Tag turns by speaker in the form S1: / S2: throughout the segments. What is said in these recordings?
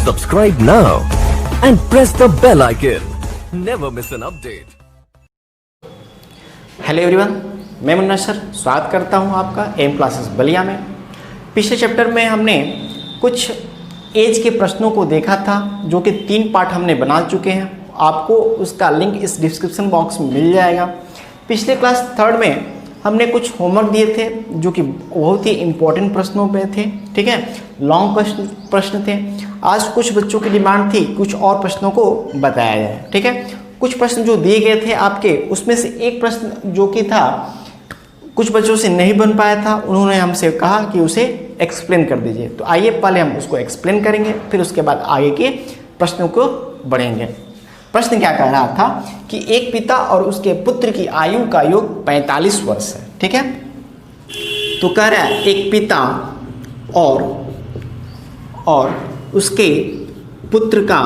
S1: Subscribe now and press the bell icon. Never miss an update.
S2: Hello everyone, मैं Munna sir स्वागत करता हूं आपका एम क्लासेस बलिया में। पिछले चैप्टर में हमने कुछ एज के प्रश्नों को देखा था, जो कि 3 पार्ट हमने बना चुके हैं। आपको उसका लिंक इस डिस्क्रिप्शन बॉक्स में मिल जाएगा। पिछले क्लास 3rd में हमने कुछ होमवर्क दिए थे, जो कि बहुत ही इम्पोर्टेंट प्रश्नों पे थे। ठीक है, लॉन्ग प्रश्न थे। आज कुछ बच्चों की डिमांड थी कुछ और प्रश्नों को बताया जाए। ठीक है, कुछ प्रश्न जो दिए गए थे आपके, उसमें से एक प्रश्न जो कि था कुछ बच्चों से नहीं बन पाया था, उन्होंने हमसे कहा कि उसे एक्सप्लेन कर दीजिए। तो आइए पहले हम उसको एक्सप्लेन करेंगे, फिर उसके बाद आगे के प्रश्नों को बढ़ेंगे। प्रश्न क्या कह रहा था कि एक पिता और उसके पुत्र की आयु का योग 45 वर्ष है। ठीक है, तो कह रहा है एक पिता और उसके पुत्र का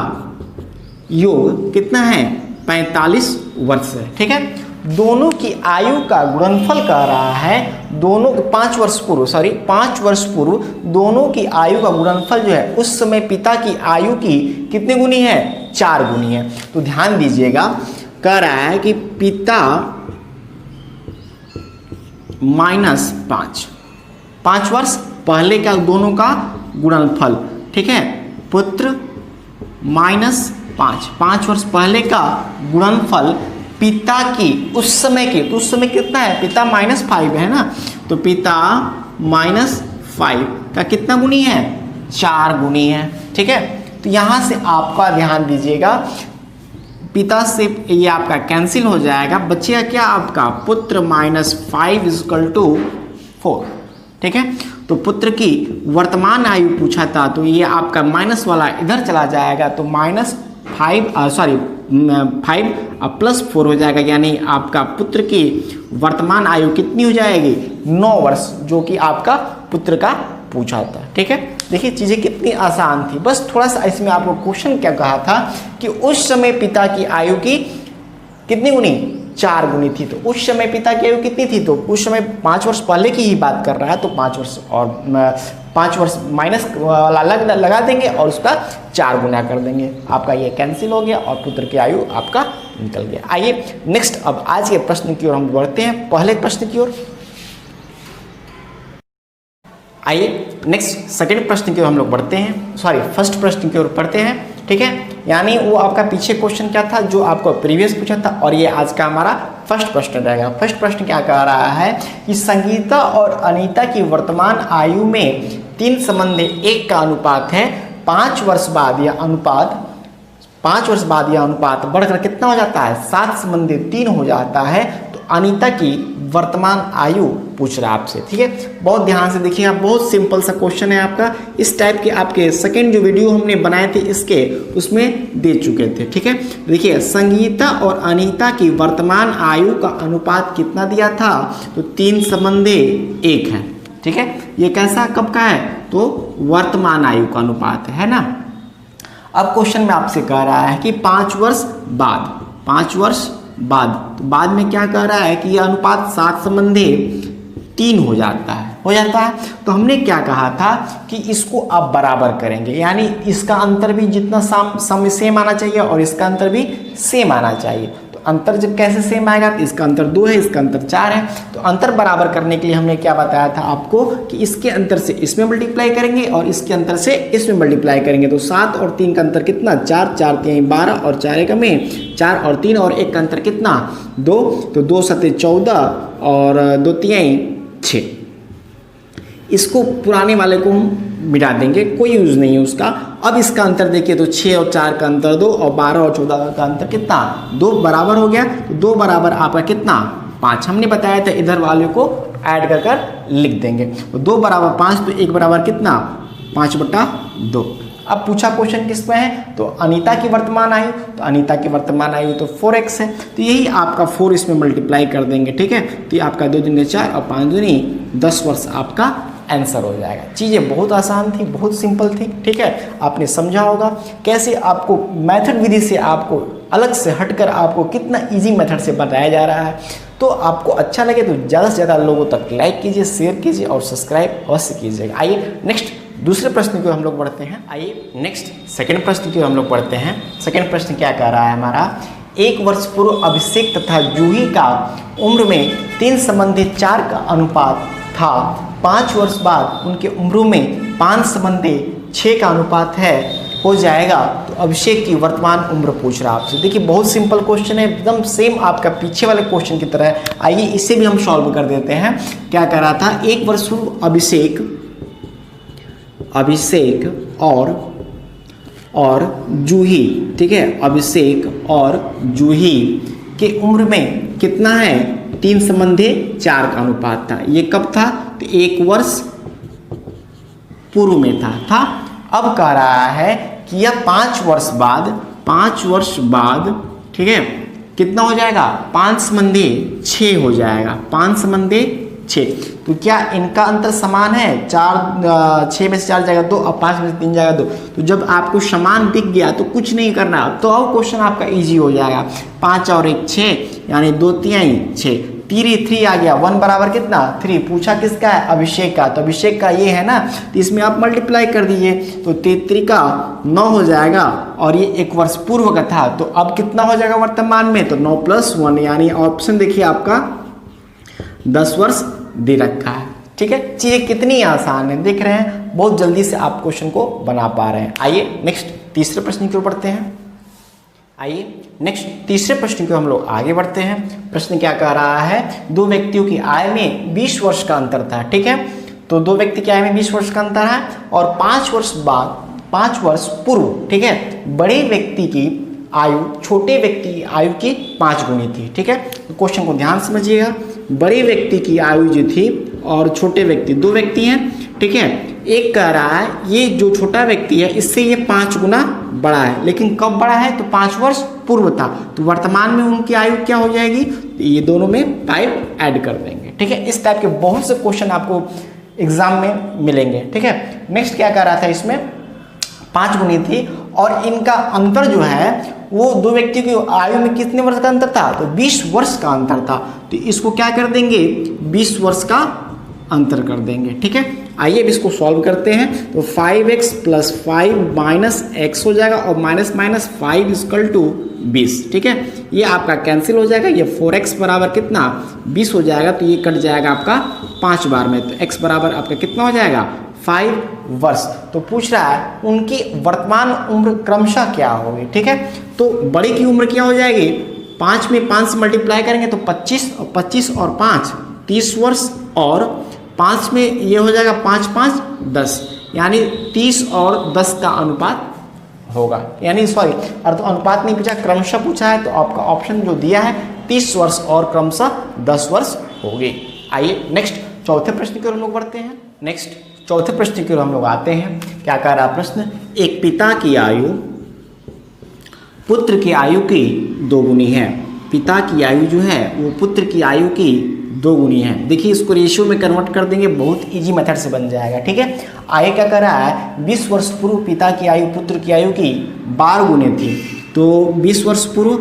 S2: योग कितना है, 45 वर्ष है। ठीक है, दोनों की आयु का गुणनफल कह रहा है, दोनों 5 वर्ष पूर्व दोनों की आयु का गुणनफल जो है उस समय पिता की आयु की कितने गुनी है, 4 गुनी है। तो ध्यान दीजिएगा, कह रहा है कि पिता माइनस 5 वर्ष पहले का दोनों का गुणनफल। ठीक है, पुत्र माइनस 5 वर्ष पहले का गुणनफल पिता की उस समय की, तो उस समय कितना है, पिता -5 है ना, तो पिता -5 का कितना गुनी है, 4 गुनी है। ठीक है, तो यहाँ से आपका ध्यान दीजिएगा, पिता से ये आपका कैंसिल हो जाएगा, बचेगा क्या आपका, पुत्र -5 = 4। ठीक है, तो पुत्र की वर्तमान आयु पूछा था, तो ये आपका माइनस वाला इधर चला जाएगा, तो -5 + 4 हो जाएगा, यानी आपका पुत्र की वर्तमान आयु कितनी हो जाएगी, 9 वर्ष, जो कि आपका पुत्र का पूछा था। ठीक है, देखिए चीज़ें कितनी आसान थी। बस थोड़ा सा इसमें आपको क्वेश्चन क्या कहा था कि उस समय पिता की आयु की कितनी गुनी, 4 गुनी थी। तो उस समय पिता की आयु कितनी थी, तो उस समय 5 वर्ष पहले की ही बात कर रहा है, तो 5 वर्ष और 5 वर्ष माइनस वाला लगा देंगे और उसका 4 गुना कर देंगे, आपका ये कैंसिल हो गया और पुत्र की आयु आपका निकल गया। आइए नेक्स्ट, अब आज के प्रश्न की ओर हम बढ़ते हैं, पहले प्रश्न की ओर। आइए नेक्स्ट सेकंड प्रश्न की ओर हम लोग बढ़ते हैं, फर्स्ट प्रश्न की ओर पढ़ते हैं। ठीक है, यानी वो आपका पीछे क्वेश्चन क्या था जो आपको प्रीवियस पूछा था, और ये आज का हमारा फर्स्ट प्रश्न रहेगा। फर्स्ट प्रश्न क्या कह रहा है कि संगीता और अनीता की वर्तमान आयु में 3:1 का अनुपात है। 5 वर्ष बाद यह अनुपात बढ़कर कितना हो जाता है, 7:3 हो जाता है। तो अनीता की वर्तमान आयु पूछ रहा है आपसे। ठीक है, बहुत ध्यान से देखिएगा, बहुत सिंपल सा क्वेश्चन है आपका। इस टाइप के आपके सेकंड जो वीडियो हमने बनाए थे इसके, उसमें दे चुके थे। ठीक है, देखिए संगीता और अनीता की वर्तमान आयु का अनुपात कितना दिया था, तो 3:1 है। ठीक है, ये कैसा कब का है, तो वर्तमान आयु का अनुपात है ना। अब क्वेश्चन में आपसे कह रहा है कि 5 वर्ष बाद, तो बाद में क्या कह रहा है कि यह अनुपात 7:3 हो जाता है। तो हमने क्या कहा था कि इसको आप बराबर करेंगे, यानी इसका अंतर भी जितना सेम आना चाहिए और इसका अंतर भी सेम आना चाहिए। तो अंतर जब कैसे सेम आएगा, तो इसका अंतर 2 है, इसका अंतर 4 है। तो अंतर बराबर करने के लिए हमने क्या बताया था आपको कि इसके अंतर से इसमें मल्टीप्लाई करेंगे और इसके अंतर से इसमें मल्टीप्लाई करेंगे। तो 7 और 3 का अंतर कितना, 4, 4 3 12 और 4 1 में 4 और 3 और 1 का अंतर कितना, 2, तो 2 7 14 और 2 3 6। इसको पुराने वाले को हम मिटा देंगे, कोई यूज़ नहीं है उसका। अब इसका अंतर देखिए, तो 6 और 4 का अंतर 2 और 12 और 14 का अंतर कितना, 2 बराबर हो गया। तो 2 बराबर आपका कितना, 5। हमने बताया था इधर वाले को ऐड कर लिख देंगे। तो 2 बराबर 5, तो 1 बराबर कितना, 5/2। अब पूछा क्वेश्चन किस में है, तो अनीता की वर्तमान आयु, तो अनीता की वर्तमान आयु तो 4x है, तो यही आपका 4 इसमें मल्टीप्लाई कर देंगे। ठीक है, तो ये आपका 2 दूनी 4 और 5 दूनी 10 वर्ष आपका आंसर हो जाएगा। चीज़ें बहुत आसान थी, बहुत सिंपल थी। ठीक है, आपने समझा होगा कैसे आपको मेथड विधि से आपको अलग से हटकर आपको कितना इजी मेथड से बताया जा रहा है। तो आपको अच्छा लगे तो ज़्यादा से ज़्यादा लोगों तक लाइक कीजिए, शेयर कीजिए और सब्सक्राइब अवश्य कीजिएगा। आइए नेक्स्ट दूसरे प्रश्न को हम लोग पढ़ते हैं। आइए नेक्स्ट सेकंड प्रश्न को हम लोग पढ़ते हैं। सेकंड प्रश्न क्या कह रहा है हमारा, 1 वर्ष पूर्व अभिषेक तथा जूही का उम्र में 3 संबंधी 4 का अनुपात था, 5 वर्ष बाद उनके उम्रों में 5 संबंधी 6 का अनुपात है, हो जाएगा। तो अभिषेक की वर्तमान उम्र पूछ रहा है आपसे। देखिए बहुत सिंपल क्वेश्चन है, एकदम सेम आपका पीछे वाले क्वेश्चन की तरह है। आइए इसे भी हम सॉल्व कर देते हैं। क्या कर रहा था, 1 वर्ष पूर्व अभिषेक और जूही, ठीक है, अभिषेक और जूही के उम्र में कितना है, 3 संबंधी 4 का अनुपात था। ये कब था, तो 1 वर्ष पूर्व में था। अब कह रहा है कि यह 5 वर्ष बाद, ठीक है, कितना हो जाएगा, 5 संबंधी 6 हो जाएगा, 5 संबंधी 6। तो क्या इनका अंतर समान है, 6 में से 4 जाएगा 2 और 5 में से 3 जाएगा 2। तो जब आपको समान दिख गया तो कुछ नहीं करना, तो अब क्वेश्चन आपका इजी हो जाएगा। 5 और 1 6, यानी 2 3 6, 3 आ गया, 1 बराबर कितना 3। पूछा किसका है, अभिषेक का, तो अभिषेक का ये है ना, तो इसमें आप मल्टीप्लाई कर दीजिए, तो 3 का 9 हो जाएगा, और ये 1 वर्ष पूर्व का था। तो अब कितना हो जाएगा वर्तमान में, तो 9 + 1, यानी ऑप्शन देखिए आपका 10 वर्ष दे रखा है। ठीक है, चीजें कितनी आसान है, देख रहे हैं, बहुत जल्दी से आप क्वेश्चन को बना पा रहे हैं। आइए नेक्स्ट तीसरे प्रश्न की ओर बढ़ते हैं। आइए नेक्स्ट तीसरे प्रश्न को हम लोग आगे बढ़ते हैं। प्रश्न क्या कह रहा है, 2 व्यक्तियों की आय में 20 वर्ष का अंतर था, ठीक है, तो 2 व्यक्ति की आय में 20 वर्ष का अंतर है, और 5 वर्ष बाद, 5 वर्ष पूर्व, ठीक है, बड़े व्यक्ति की आयु छोटे व्यक्ति की आयु की 5 गुनी थी। ठीक है, तो क्वेश्चन को ध्यान समझिएगा। बड़े व्यक्ति की आयु जो थी और छोटे व्यक्ति, 2 व्यक्ति हैं, ठीक है, एक कह रहा है ये जो छोटा व्यक्ति है इससे ये 5 गुना बड़ा है, लेकिन कब बड़ा है, तो 5 वर्ष पूर्व था, तो वर्तमान में उनकी आयु क्या हो जाएगी, तो ये दोनों में 5 ऐड कर देंगे। ठीक है, इस टाइप के बहुत से क्वेश्चन आपको एग्जाम में मिलेंगे। ठीक है, नेक्स्ट क्या कह रहा था, इसमें 5 गुनी थी और इनका अंतर जो है वो 2 व्यक्तियों की आयु में कितने वर्ष का अंतर था, तो 20 वर्ष का अंतर था, तो इसको क्या कर देंगे, 20 वर्ष का अंतर कर देंगे। ठीक है, आइए अब इसको सॉल्व करते हैं। तो 5x + 5 - x हो जाएगा, और माइनस 5 = 20। ठीक है, ये आपका कैंसिल हो जाएगा, ये 4x बराबर कितना 20 हो जाएगा, तो ये कट जाएगा आपका 5 बार में, तो x बराबर आपका कितना हो जाएगा 5 वर्ष। तो पूछ रहा है उनकी वर्तमान उम्र क्रमशः क्या होगी। ठीक है, तो बड़े की उम्र क्या हो जाएगी, 5 में 5 से मल्टीप्लाई करेंगे तो 25 और 25 और 5 30 वर्ष, और 5 में ये हो जाएगा 5 × 5 = 10, यानी 30 और 10 का अनुपात होगा, यानी सॉरी तो अनुपात नहीं पूछा, क्रमशः पूछा है, तो आपका ऑप्शन जो दिया है 30 वर्ष और क्रमशः 10 वर्ष होगी। आइए नेक्स्ट चौथे प्रश्न की ओर हम लोग बढ़ते हैं। नेक्स्ट चौथे प्रश्न की ओर हम लोग आते हैं। क्या कह रहा प्रश्न, एक पिता की आयु पुत्र की आयु की 2 गुनी है। पिता की आयु जो है वो पुत्र की आयु की 2 गुनी है। देखिए इसको रेशियो में कन्वर्ट कर देंगे, बहुत इजी मेथड से बन जाएगा। ठीक है, आगे क्या कर रहा है, 20 वर्ष पूर्व पिता की आयु पुत्र की आयु की 12 गुनी थी, तो 20 वर्ष पूर्व,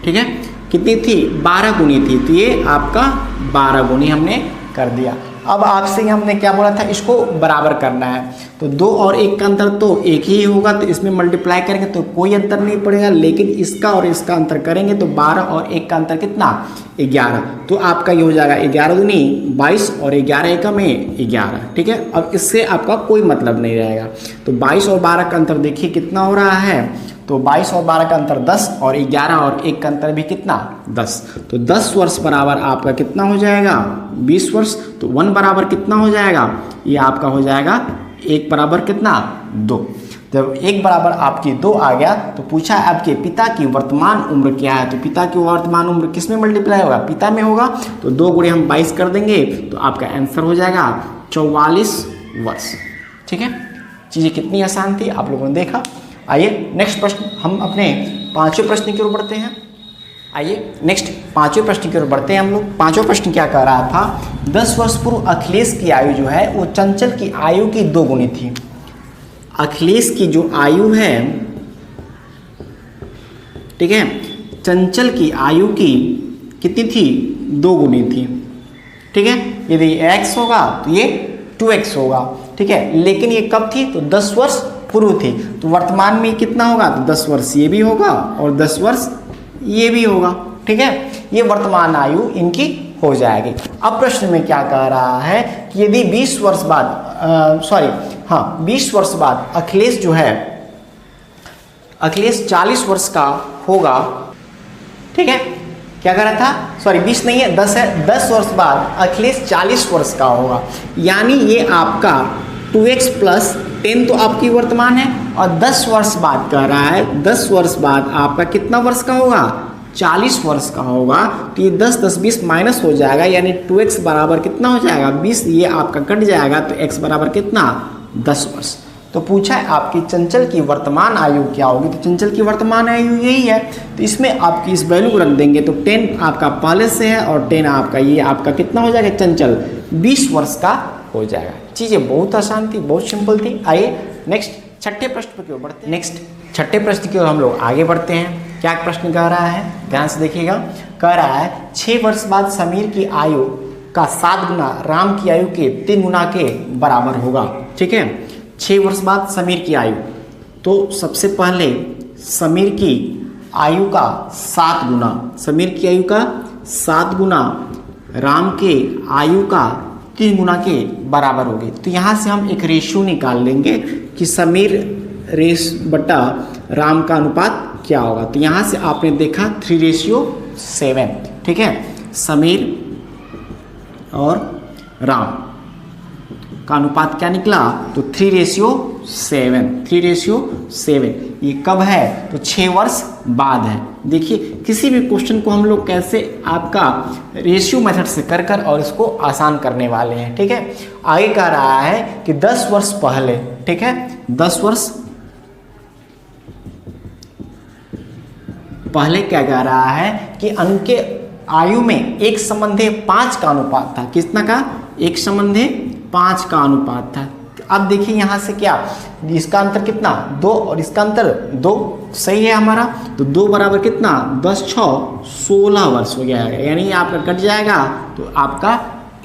S2: ठीक है, कितनी थी 12 गुनी थी, तो ये आपका 12 गुनी हमने कर दिया। अब आपसे हमने क्या बोला था, इसको बराबर करना है, तो 2 और 1 का अंतर तो 1 ही होगा, तो इसमें मल्टीप्लाई करेंगे तो कोई अंतर नहीं पड़ेगा, लेकिन इसका और इसका अंतर करेंगे तो 12 और 1 का अंतर कितना 11, तो आपका ये हो जाएगा 11 दूनी 22 और 11 1 में 11। ठीक है, अब इससे आपका कोई मतलब नहीं रहेगा, तो 22 और 12 का अंतर देखिए कितना हो रहा है, तो 22 और 12 का अंतर 10, और 11 और 1 का अंतर भी कितना 10, तो 10 वर्ष बराबर आपका कितना हो जाएगा 20 वर्ष, तो 1 बराबर कितना हो जाएगा, ये आपका हो जाएगा 1 बराबर कितना 2। जब 1 बराबर आपकी 2 आ गया, तो पूछा आपके पिता की वर्तमान उम्र क्या है, तो पिता की वर्तमान उम्र किस में मल्टीप्लाई होगा, पिता में होगा, तो 2 गुणे हम 22 कर देंगे, तो आपका आंसर हो जाएगा 44 वर्ष। ठीक है, चीज़ें कितनी आसान थी आप लोगों ने देखा। आइए नेक्स्ट प्रश्न, हम अपने 5वें प्रश्न की ओर बढ़ते हैं। आइए नेक्स्ट 5वें प्रश्न की ओर बढ़ते हैं हम लोग। 5वां प्रश्न क्या कह रहा था, 10 वर्ष पूर्व अखिलेश की आयु जो है वो चंचल की आयु की 2 गुनी थी। अखिलेश की जो आयु है, ठीक है, चंचल की आयु की कितनी थी 2 गुनी थी। ठीक है, यदि x होगा तो ये 2x होगा, ठीक है। लेकिन ये कब थी, तो 10 वर्ष पूर्व थी। तो वर्तमान में कितना होगा, तो 10 वर्ष ये भी होगा और 10 वर्ष ये भी होगा, ठीक है। ये वर्तमान आयु इनकी हो जाएगी। अब प्रश्न में क्या कह रहा है कि यदि 20 वर्ष बाद 20 वर्ष बाद अखिलेश जो है, अखिलेश 40 वर्ष का होगा, ठीक है। क्या कह रहा था, 20 नहीं है, 10 है। 10 वर्ष बाद अखिलेश 40 वर्ष का होगा, यानी ये आपका 2x प्लस 10 तो आपकी वर्तमान है, और 10 वर्ष बाद कह रहा है, 10 वर्ष बाद आपका कितना वर्ष का होगा, 40 वर्ष का होगा। तो ये 10 10 20 माइनस हो जाएगा, यानी 2x बराबर कितना हो जाएगा, 20। ये आपका कट जाएगा, तो x बराबर कितना, 10 वर्ष। तो पूछा है आपकी चंचल की वर्तमान आयु क्या होगी, तो चंचल की वर्तमान आयु यही है। तो इसमें आपकी इस वैल्यू को रख देंगे, तो 10 आपका पहले से है और 10 आपका, ये आपका कितना हो जाएगा, चंचल 20 वर्ष का हो जाएगा। चीज़ें बहुत आसान थी, बहुत सिंपल थी। आइए नेक्स्ट छठे प्रश्न की ओर बढ़ते हैं। नेक्स्ट छठे प्रश्न की ओर हम लोग आगे बढ़ते हैं। क्या प्रश्न कह रहा है, ध्यान से देखिएगा। कह रहा है 6 वर्ष बाद समीर की आयु का 7 गुना राम की आयु के 3 गुना के बराबर होगा, ठीक है। 6 वर्ष बाद समीर की आयु, तो सबसे पहले समीर की आयु का 7 गुना, समीर की आयु का 7 गुना राम के आयु का 3 गुना के बराबर होगी। तो यहाँ से हम एक रेशियो निकाल लेंगे कि समीर रेस बटा राम का अनुपात क्या होगा। तो यहाँ से आपने देखा 3:7, ठीक है। समीर और राम का अनुपात क्या निकला, तो 3:7, 3:7। ये कब है, तो 6 वर्ष बाद है। देखिए किसी भी क्वेश्चन को हम लोग कैसे आपका रेशियो मेथड से कर और इसको आसान करने वाले हैं, ठीक है। आगे कह रहा है कि 10 वर्ष पहले, ठीक है, 10 वर्ष पहले क्या कह रहा है कि उनके आयु में 1:5 का अनुपात था। कितना का, 1:5 का अनुपात था। अब देखिए यहाँ से क्या, इसका अंतर कितना, 2 और इसका अंतर 2, सही है हमारा। तो 2 बराबर कितना, 10 6 16 वर्ष हो गया है, यानी आपका कट जाएगा तो आपका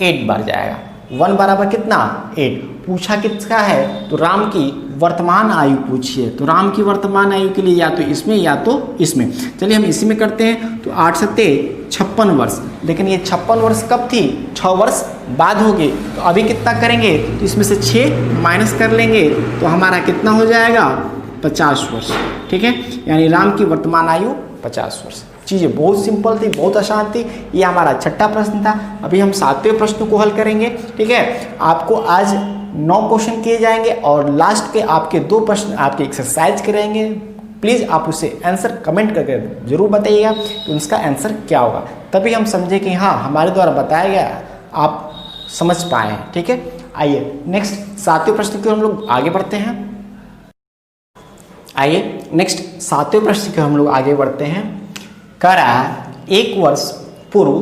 S2: 8 बढ़ जाएगा। 1 बराबर कितना, 8। पूछा किसका है, तो राम की वर्तमान आयु पूछिए। तो राम की वर्तमान आयु के लिए या तो इसमें या तो इसमें, चलिए हम इसी में करते हैं। तो 8 7 56 वर्ष, लेकिन ये 56 वर्ष कब थी, 6 वर्ष बाद होगी। तो अभी कितना करेंगे, तो इसमें से 6 माइनस कर लेंगे, तो हमारा कितना हो जाएगा, 50 वर्ष, ठीक है। यानी राम की वर्तमान आयु 50 वर्ष। चीज़ें बहुत सिंपल थी, बहुत आसान थी। ये हमारा छठा प्रश्न था। अभी हम 7वें प्रश्न को हल करेंगे, ठीक है। आपको आज 9 क्वेश्चन किए जाएंगे और लास्ट के आपके 2 प्रश्न आपके एक्सरसाइज करेंगे। प्लीज़ आप उसे आंसर कमेंट करके जरूर बताइएगा कि उसका आंसर क्या होगा, तभी हम समझे कि हाँ हमारे द्वारा बताया गया आप समझ पाए हैं, ठीक है। आइए नेक्स्ट 7वें प्रश्न की हम लोग आगे बढ़ते हैं। आइए नेक्स्ट 7वें प्रश्न की हम लोग आगे बढ़ते हैं। कह रहा है 1 वर्ष पूर्व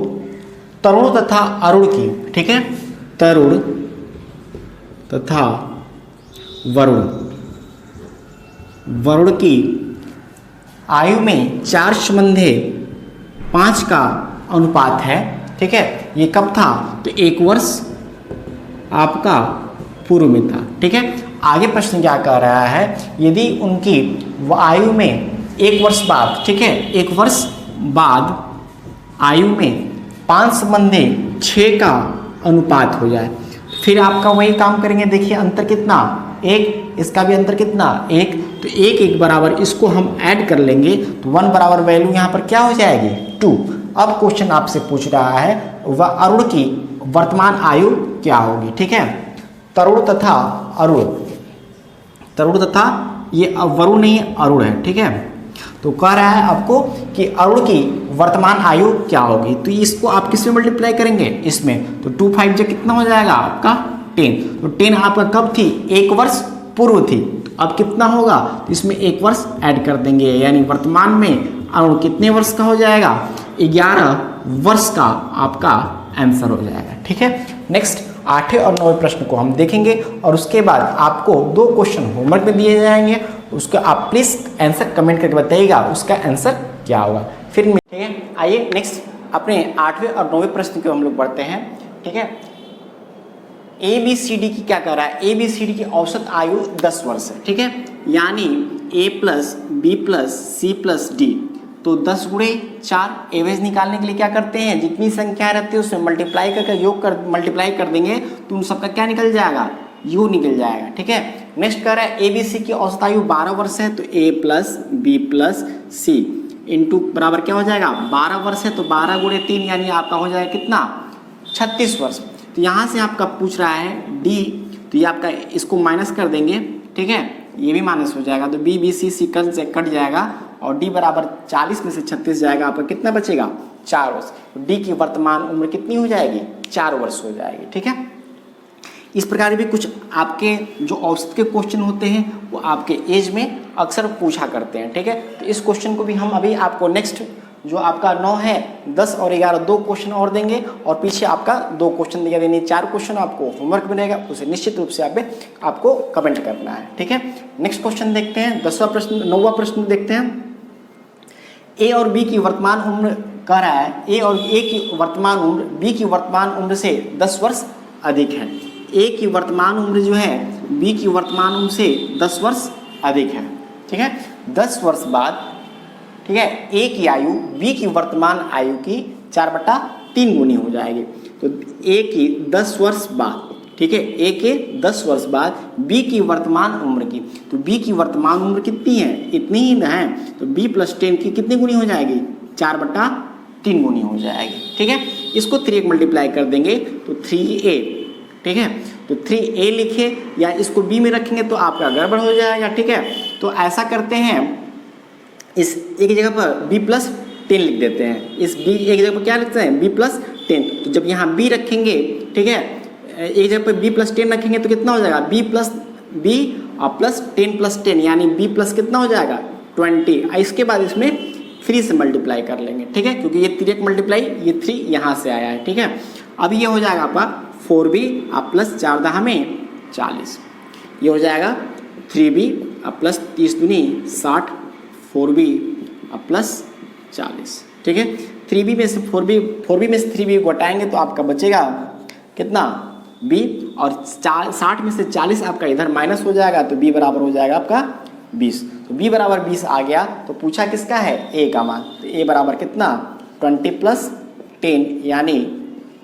S2: तरुण तथा अरुण की, ठीक है, तरुण तथा वरुण की आयु में 4:5 का अनुपात है, ठीक है। ये कब था, तो 1 वर्ष आपका पूर्व में था, ठीक है। आगे प्रश्न क्या कह रहा है, यदि उनकी आयु में 1 वर्ष बाद, ठीक है, 1 वर्ष बाद आयु में 5:6 का अनुपात हो जाए, फिर आपका वही काम करेंगे। देखिए अंतर कितना, 1, इसका भी अंतर कितना, 1। तो 1 1 बराबर इसको हम ऐड कर लेंगे, तो 1 बराबर वैल्यू यहाँ पर क्या हो जाएगी, 2। अब क्वेश्चन आपसे पूछ रहा है वह अरुण की वर्तमान आयु क्या होगी, ठीक है। तरुण तथा अरुण, तरुण तथा ये वरुण नहीं है, अरुण है, ठीक है। तो कह रहा है आपको कि अरुण की वर्तमान आयु क्या होगी। तो इसको आप किस में मल्टीप्लाई करेंगे, इसमें। तो 2 5 कितना हो जाएगा आपका 10। तो 10 आपका कब थी, 1 वर्ष पूर्व थी। तो अब कितना होगा, तो इसमें 1 वर्ष ऐड कर देंगे, यानी वर्तमान में अरुण कितने वर्ष का हो जाएगा, 11 वर्ष का आपका आंसर हो जाएगा, ठीक है। नेक्स्ट 8वें और 9वें प्रश्न को हम देखेंगे और उसके बाद आपको 2 क्वेश्चन होमवर्क में दिए जाएंगे। उसका आप प्लीज़ आंसर कमेंट करके बताइएगा उसका आंसर क्या होगा। फिर ठीक है, आइए नेक्स्ट अपने 8वें और 9वें प्रश्न को हम लोग बढ़ते हैं, ठीक है। ए बी सी डी की क्या कर रहा है, ए बी सी डी की औसत आयु 10 वर्ष है, ठीक है। यानी A plus B plus C plus D, तो 10 गुणे 4 एवरेज निकालने के लिए क्या करते हैं, जितनी संख्या रहती है उसमें मल्टीप्लाई करके मल्टीप्लाई कर देंगे तो उन सबका क्या निकल जाएगा, यू निकल जाएगा, ठीक है। नेक्स्ट कह रहा है ए बी सी की औसत आयु 12 वर्ष है, तो ए प्लस बी प्लस सी इंटू बराबर क्या हो जाएगा, 12 वर्ष है तो 12 गुणे 3 यानी आपका हो जाएगा कितना, 36 वर्ष। तो यहाँ से आपका पूछ रहा है डी, तो ये आपका इसको माइनस कर देंगे, ठीक है, ये भी माइनस हो जाएगा, तो बी बी सी कट जाएगा और डी बराबर 40 में से 36 जाएगा, आपका कितना बचेगा, 4 वर्ष। तो डी की वर्तमान उम्र कितनी हो जाएगी, 4 वर्ष हो जाएगी, ठीक है। इस प्रकार भी कुछ आपके जो औसत के क्वेश्चन होते हैं वो आपके एज में अक्सर पूछा करते हैं, ठीक है। तो इस क्वेश्चन को भी हम अभी आपको नेक्स्ट जो आपका 9 है 10 और 11 2 क्वेश्चन और देंगे, और पीछे आपका 2 क्वेश्चन दिया देंगे, 4 क्वेश्चन आपको होमवर्क मिलेगा, उसे निश्चित रूप से आपको कमेंट करना है, ठीक है। नेक्स्ट क्वेश्चन देखते हैं, 10वां प्रश्न 9वां प्रश्न देखते हैं। ए और बी की वर्तमान उम्र कह रहा है, ए और ए की वर्तमान उम्र बी की वर्तमान उम्र से 10 वर्ष अधिक है। ए की वर्तमान उम्र जो है बी की वर्तमान उम्र से 10 वर्ष अधिक है, ठीक है। 10 वर्ष बाद, ठीक है, ए की आयु बी की वर्तमान आयु की 4/3 गुनी हो जाएगी। तो ए की 10 वर्ष बाद, ठीक है, ए के 10 वर्ष बाद बी की वर्तमान उम्र की, तो बी की वर्तमान उम्र कितनी है, इतनी ही ना है, तो बी प्लस 10 की कितनी गुनी हो जाएगी, 4/3 गुनी हो जाएगी, ठीक है। इसको 3 मल्टीप्लाई कर देंगे तो 3a, ठीक है। तो 3a लिखे या इसको b में रखेंगे तो आपका गड़बड़ हो जाएगा, ठीक है। तो ऐसा करते हैं, इस एक जगह पर b प्लस 10 लिख देते हैं, इस b एक जगह पर क्या लिखते हैं, b प्लस 10। तो जब यहाँ b रखेंगे, ठीक है, एक जगह पर b प्लस 10 रखेंगे तो कितना हो जाएगा, b प्लस b और प्लस 10 प्लस 10 यानी b प्लस कितना हो जाएगा, 20। इसके बाद इसमें 3 से मल्टीप्लाई कर लेंगे, ठीक है, क्योंकि ये 3 मल्टीप्लाई ये 3 यहाँ से आया है, ठीक है। अब ये हो जाएगा आपका 4b प्लस 4 दहा में 40, ये हो जाएगा 3b प्लस 30 दूनी 60, 4b प्लस 40, ठीक है। 3b में से 4b में से 3b घटाएंगे तो आपका बचेगा कितना, b, और 60 में से 40 आपका इधर माइनस हो जाएगा, तो b बराबर हो जाएगा आपका 20। तो b बराबर 20 आ गया, तो पूछा किसका है, a का मान, तो a बराबर कितना, 20 प्लस 10 यानी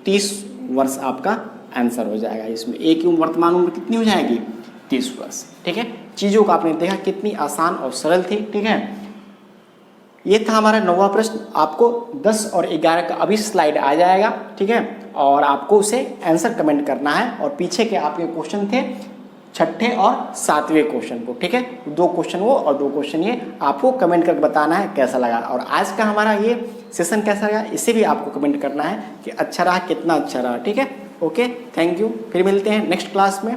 S2: 30 वर्ष आपका आंसर हो जाएगा। इसमें a की वर्तमान उम्र कितनी हो जाएगी, 30 वर्ष, ठीक है। चीज़ों को आपने देखा कितनी आसान और सरल थी, ठीक है। ये था हमारा 9वां प्रश्न। आपको 10 और 11 का अभी स्लाइड आ जाएगा, ठीक है, और आपको उसे आंसर कमेंट करना है, और पीछे के आपके क्वेश्चन थे 6ठे और 7वें क्वेश्चन को, ठीक है, 2 क्वेश्चन वो और 2 क्वेश्चन ये, आपको कमेंट करके बताना है कैसा लगा, और आज का हमारा ये सेशन कैसा लगा इसे भी आपको कमेंट करना है कि अच्छा रहा, कितना अच्छा रहा, ठीक है। ओके, थैंक यू, फिर मिलते हैं नेक्स्ट क्लास में।